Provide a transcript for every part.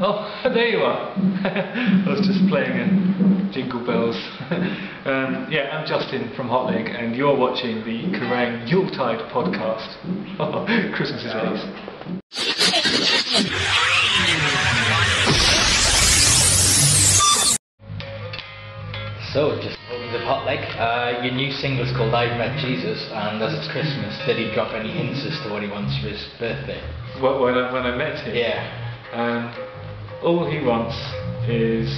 Oh, there you are. I was just playing Jingle Bells. Yeah, I'm Justin from Hot Leg, and you're watching the Kerrang Yuletide podcast. Christmas is ace. So, just Hawkins of Hot Leg, your new single's called I've Met Jesus, and as it's Christmas, did he drop any hints as to what he wants for his birthday? When I met him? Yeah. All he wants is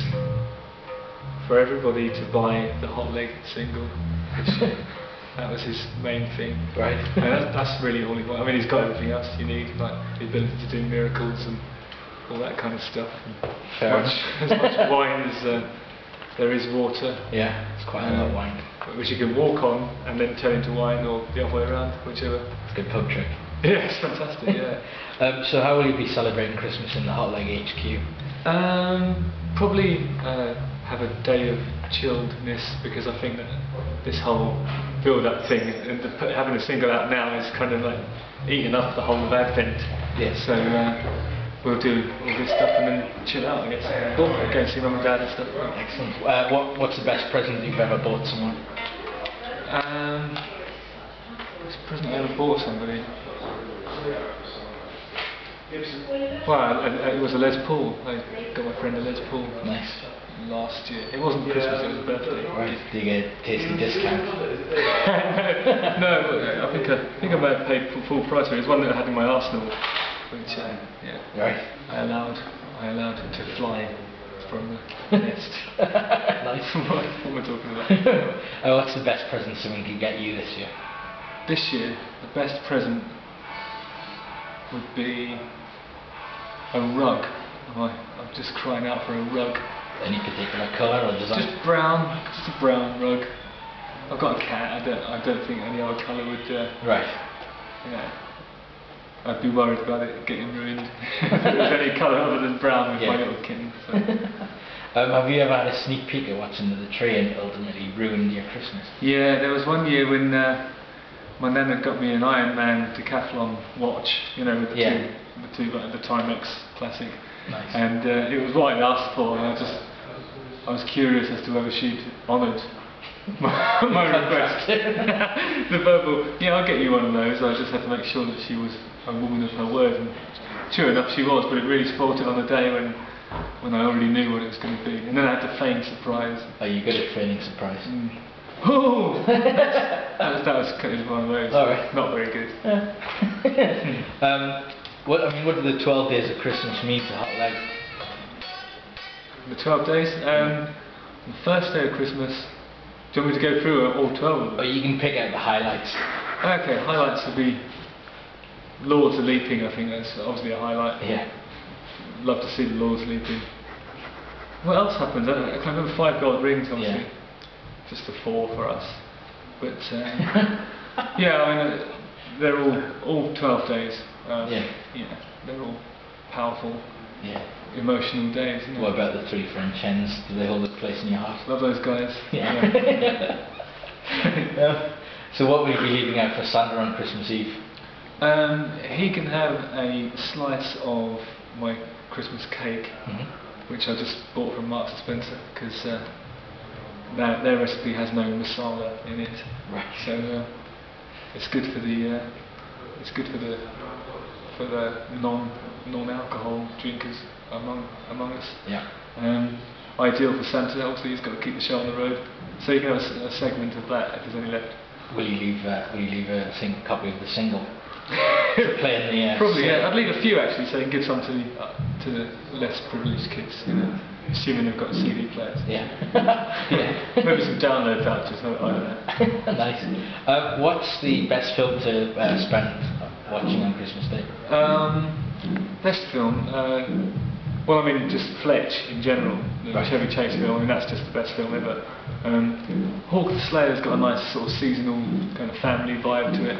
for everybody to buy the Hot Leg single this year. That was his main thing. Right. And that's really all he wants. I mean, he's got everything else you need, like the ability to do miracles and all that kind of stuff. As much wine as there is water. Yeah, it's quite a lot of wine. Which you can walk on and then turn into wine, or the other way around, whichever. It's a good pub trick. Yeah, it's fantastic, yeah. So how will you be celebrating Christmas in the Hot Leg HQ? Probably have a day of chilledness, because I think that this whole build-up thing, and having a single out now is kind of like eating up the whole of Advent. Yeah. So we'll do all this stuff and then chill out, I guess. Go and see mum and dad and stuff. Excellent. What's the best present you've ever bought someone? Best present I ever bought somebody? Well, it was a Les Paul. I got my friend a Les Paul. Nice. Last year. It wasn't Christmas, it was a birthday. Right. Did you get a tasty discount? No, I think I may have paid full price for it. It was one that I had in my arsenal, which Right. I allowed it to fly from the nest. Nice. What am I talking about? What's the best present someone could get you this year? This year, the best present would be a rug. I'm just crying out for a rug. Any particular colour or design? Just a brown rug. I've got a cat. I don't think any other colour would. Right. Yeah. I'd be worried about it getting ruined if it was any colour other than brown with my little kitten. So. Have you ever had a sneak peek at what's under the tree and it ultimately ruined your Christmas? Yeah, there was one year when my nana got me an Iron Man decathlon watch, with the the Timex Classic. Nice. And it was what I asked for, and I was curious as to whether she'd honoured my request. The verbal, I'll get you one of those. I just had to make sure that she was a woman of her word, and sure enough she was, but it really spoilt it on the day when I already knew what it was going to be, and then I had to feign surprise. Are you good at feigning surprise? Oh! that was one of those. All right. Not very good. What do the 12 days of Christmas mean to Hot Leg? The 12 days? The first day of Christmas. Do you want me to go through all 12 of them? Or you can pick out the highlights. Okay, highlights would be Lords of Leaping. I think that's obviously a highlight. Yeah. Love to see the Lords Leaping. What else happens? I can remember 5 gold rings, obviously. Yeah. Just a 4 for us. But yeah, they're all 12 days. They're all powerful, emotional days. What about the 3 French hens? Do they hold a place in your heart? Love those guys. Yeah. So what will you be leaving out for Santa on Christmas Eve? He can have a slice of my Christmas cake, which I just bought from Marks and Spencer, because their recipe has no masala in it. Right. So it's good for the non-alcohol drinkers among us. Yeah. Ideal for Santa. Obviously, he's got to keep the show on the road, so you can have a segment of that if there's any left. Will you leave a copy of the single to play in the? Probably, yeah. I'd leave a few actually, so you can give some to the less privileged kids. Assuming they've got CD players. Yeah. Yeah. Maybe some download vouchers. I don't know. Nice. What's the best film to spend watching on Christmas Day? Best film. Well, I mean, just Fletch in general, the Chevy Chase film. I mean, that's just the best film ever. Hawk the Slayer's got a nice sort of seasonal kind of family vibe to it.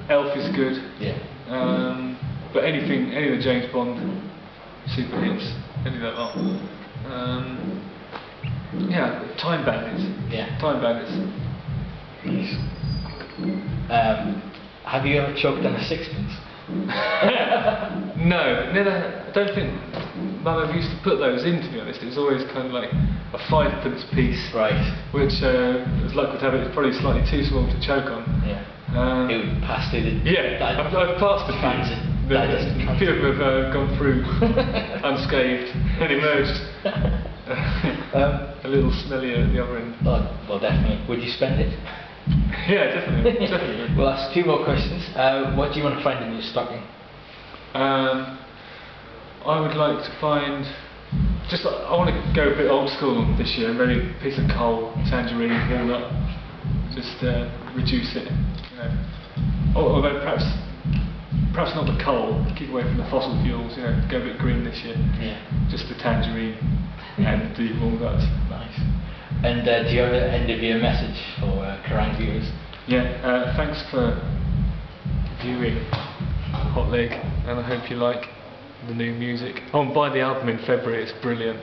Elf is good. Yeah. But any of the James Bond super hits, any of that lot. Yeah, Time Bandits. Yeah. Time Bandits. Nice. Have you ever choked on a sixpence? No, never. I don't think Mum ever used to put those in, to be honest. It was always kind of like a 5p piece, Right. which, as luck would have it, is probably slightly too small to choke on. Yeah. It would pass through the. Yeah, I've passed a transit. few. A few of them have gone through unscathed and emerged a little smellier at the other end. Well, definitely. Would you spend it? Yeah, definitely. Definitely. We'll ask 2 more questions. What do you want to find in your stocking? I would like to find. I want to go a bit old school this year. Maybe a piece of coal, tangerine, walnut. Just reduce it. You know. Although perhaps not the coal. Keep away from the fossil fuels. You know, go a bit green this year. Yeah. Just the tangerine and the walnut. Nice. And do you have an end of year message for Kerrang viewers? Yeah. Thanks for viewing Hot Leg, and I hope you like the new music. Oh, and buy the album in February. It's brilliant.